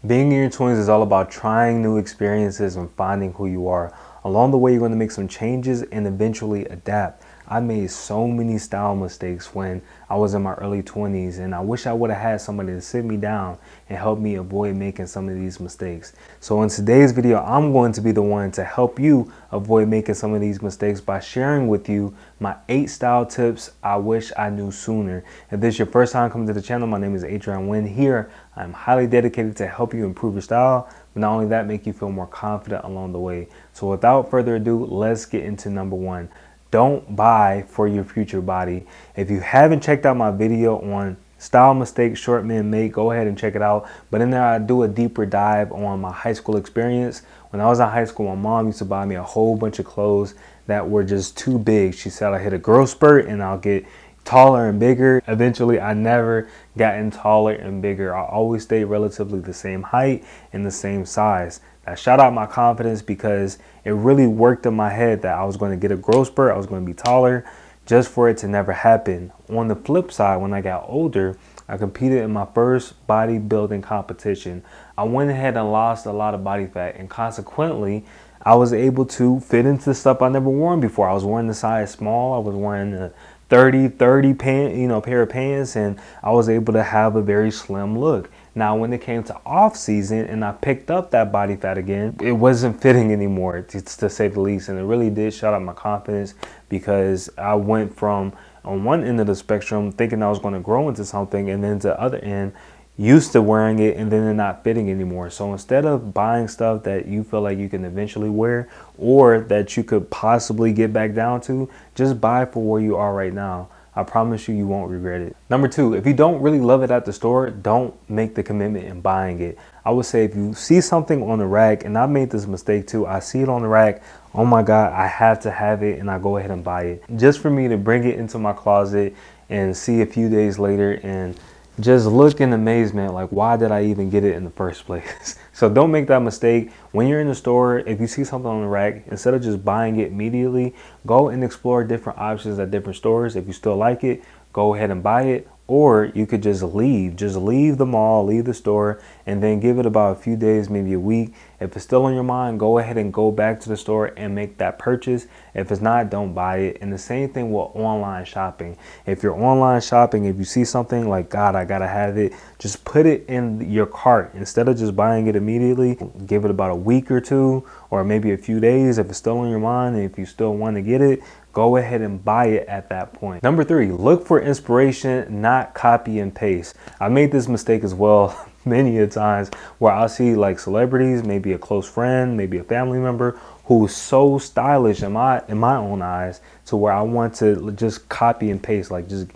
Being in your 20s is all about trying new experiences and finding who you are. Along the way, you're going to make some changes and eventually adapt. I made so many style mistakes when I was in my early 20s, and I wish I would have had somebody to sit me down and help me avoid making some of these mistakes. So in today's video, I'm going to be the one to help you avoid making some of these mistakes by sharing with you my 8 style tips I wish I knew sooner. If this is your first time coming to the channel, my name is Adrian Wynn. Here, I'm highly dedicated to help you improve your style, but not only that, make you feel more confident along the way. So without further ado, let's get into number 1. Don't buy for your future body. If you haven't checked out my video on style mistakes short men make, go ahead and check it out. But in there, I do a deeper dive on my high school experience. When I was in high school, my mom used to buy me a whole bunch of clothes that were just too big. She said I hit a growth spurt and I'll get taller and bigger. Eventually, I never gotten taller and bigger. I always stayed relatively the same height and the same size. That shot out my confidence because it really worked in my head that I was going to get a growth spurt, I was going to be taller, just for it to never happen. On the flip side, when I got older, I competed in my first bodybuilding competition. I went ahead and lost a lot of body fat, and consequently, I was able to fit into stuff I never worn before. I was wearing the size small. I was wearing a 30 pair of pants, and I was able to have a very slim look. Now, when it came to off season and I picked up that body fat again, it wasn't fitting anymore, to say the least. And it really did shut up my confidence because I went from on one end of the spectrum thinking I was going to grow into something, and then to the other end, used to wearing it and then they're not fitting anymore. So instead of buying stuff that you feel like you can eventually wear or that you could possibly get back down to, just buy for where you are right now. I promise you, you won't regret it. Number 2, if you don't really love it at the store, don't make the commitment in buying it. I would say if you see something on the rack, and I made this mistake too, I see it on the rack, oh my God, I have to have it, and I go ahead and buy it. Just for me to bring it into my closet and see a few days later and just look in amazement, like, why did I even get it in the first place? So don't make that mistake. When you're in the store, if you see something on the rack, instead of just buying it immediately, go and explore different options at different stores. If you still like it, go ahead and buy it. Or you could just leave the mall, leave the store, and then give it about a few days, maybe a week. If it's still on your mind, go ahead and go back to the store and make that purchase. If it's not, don't buy it. And the same thing with online shopping. If you're online shopping, if you see something like, God, I gotta have it, just put it in your cart. Instead of just buying it immediately, give it about a week or two, or maybe a few days. If it's still on your mind and if you still want to get it, go ahead and buy it at that point. Number 3, look for inspiration, not copy and paste. I made this mistake as well many a times where I'll see like celebrities, maybe a close friend, maybe a family member who's so stylish in my own eyes to where I want to just copy and paste, like just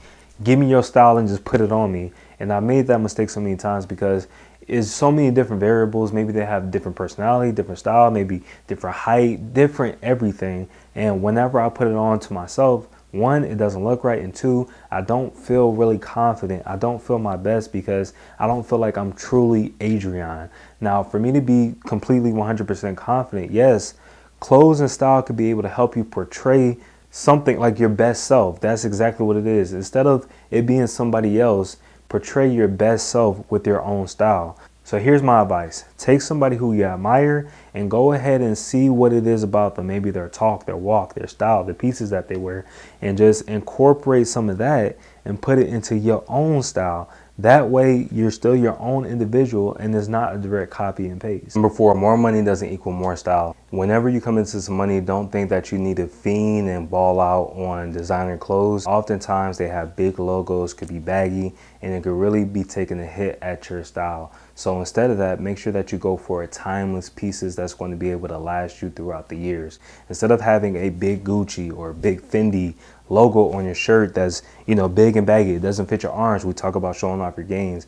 give me your style and just put it on me. And I made that mistake so many times because it's so many different variables. Maybe they have different personality, different style, maybe different height, different everything. And whenever I put it on to myself, 1, it doesn't look right, and 2, I don't feel really confident. I don't feel my best because I don't feel like I'm truly Adrian. Now, for me to be completely 100% confident, yes, clothes and style could be able to help you portray something like your best self. That's exactly what it is. Instead of it being somebody else, portray your best self with your own style. So here's my advice. Take somebody who you admire and go ahead and see what it is about them. Maybe their talk, their walk, their style, the pieces that they wear, and just incorporate some of that and put it into your own style. That way, you're still your own individual and it's not a direct copy and paste. Number 4, more money doesn't equal more style. Whenever you come into some money, don't think that you need to fiend and ball out on designer clothes. Oftentimes, they have big logos, could be baggy, and it could really be taking a hit at your style. So instead of that, make sure that you go for timeless pieces that's going to be able to last you throughout the years. Instead of having a big Gucci or big Fendi logo on your shirt that's, big and baggy, it doesn't fit your arms. We talk about showing off your gains.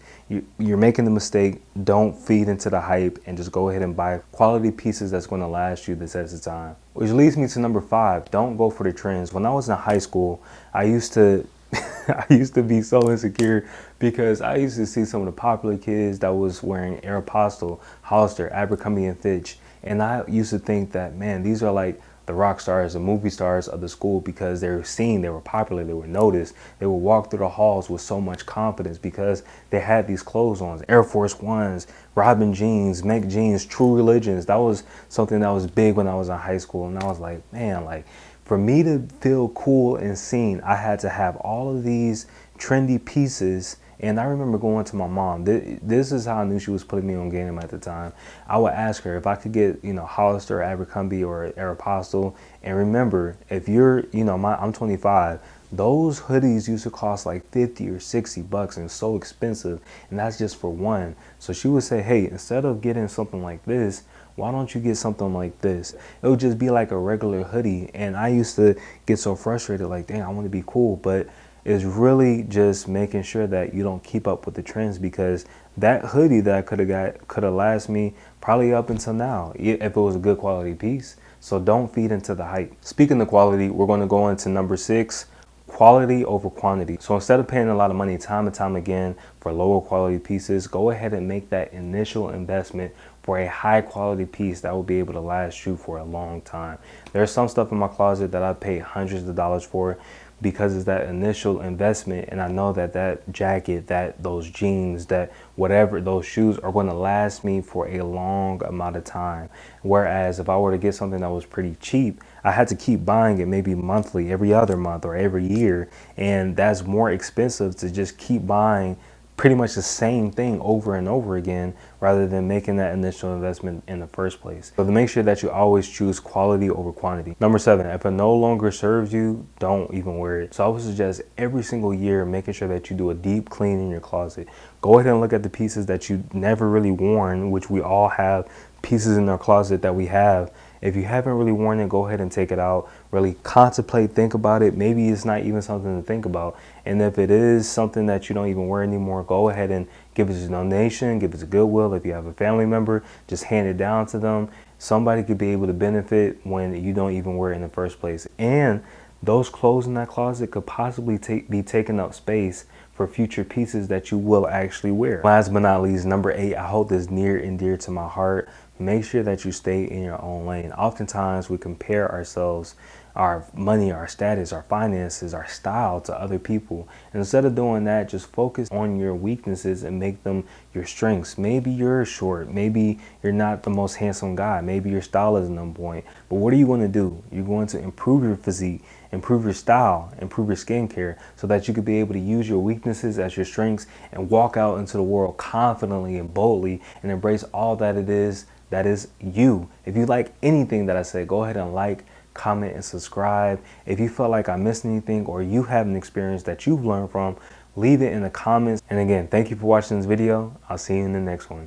You're making the mistake. Don't feed into the hype and just go ahead and buy quality pieces that's going to last you the test of time. Which leads me to number 5, don't go for the trends. When I was in high school, I used to be so insecure because I used to see some of the popular kids that was wearing Aeropostale, Hollister, Abercrombie and Fitch, and I used to think that, man, these are like the rock stars, the movie stars of the school because they were seen, they were popular, they were noticed. They would walk through the halls with so much confidence because they had these clothes on, Air Force Ones, Robin jeans, Mech jeans, True Religions. That was something that was big when I was in high school. And I was like, man, like for me to feel cool and seen, I had to have all of these trendy pieces. And I remember going to my mom. This is how I knew she was putting me on game at the time. I would ask her if I could get, Hollister, Abercrombie, or Aeropostale. And remember, if you're, I'm 25. Those hoodies used to cost like 50 or 60 bucks and so expensive. And that's just for one. So she would say, hey, instead of getting something like this, why don't you get something like this? It would just be like a regular hoodie. And I used to get so frustrated, like, dang, I want to be cool. But it's really just making sure that you don't keep up with the trends, because that hoodie that I could have lasted me probably up until now if it was a good quality piece. So don't feed into the hype. Speaking of quality, we're going to go into number 6. Quality over quantity. So instead of paying a lot of money time and time again for lower quality pieces, go ahead and make that initial investment for a high quality piece that will be able to last you for a long time. There's some stuff in my closet that I paid hundreds of dollars for because it's that initial investment, and I know that that jacket, that those jeans, that whatever, those shoes are going to last me for a long amount of time. Whereas if I were to get something that was pretty cheap, I had to keep buying it maybe monthly, every other month, or every year, and that's more expensive to just keep buying pretty much the same thing over and over again rather than making that initial investment in the first place. So to make sure that you always choose quality over quantity. Number 7, if it no longer serves you, don't even wear it. So I would suggest every single year making sure that you do a deep clean in your closet. Go ahead and look at the pieces that you never really worn, which we all have pieces in our closet that we have. If you haven't really worn it, go ahead and take it out. Really contemplate, think about it. Maybe it's not even something to think about. And if it is something that you don't even wear anymore, go ahead and give it a donation, give it a Goodwill. If you have a family member, just hand it down to them. Somebody could be able to benefit when you don't even wear it in the first place. And those clothes in that closet could possibly be taking up space for future pieces that you will actually wear. Last but not least, number 8, I hold this near and dear to my heart. Make sure that you stay in your own lane. Oftentimes we compare ourselves, our money, our status, our finances, our style to other people. And instead of doing that, just focus on your weaknesses and make them your strengths. Maybe you're short. Maybe you're not the most handsome guy. Maybe your style isn't on point. But what are you going to do? You're going to improve your physique, improve your style, improve your skincare so that you could be able to use your weaknesses as your strengths and walk out into the world confidently and boldly and embrace all that it is that is you. If you like anything that I say, go ahead and like, comment, and subscribe. If you felt like I missed anything or you have an experience that you've learned from, leave it in the comments. And again, thank you for watching this video. I'll see you in the next one.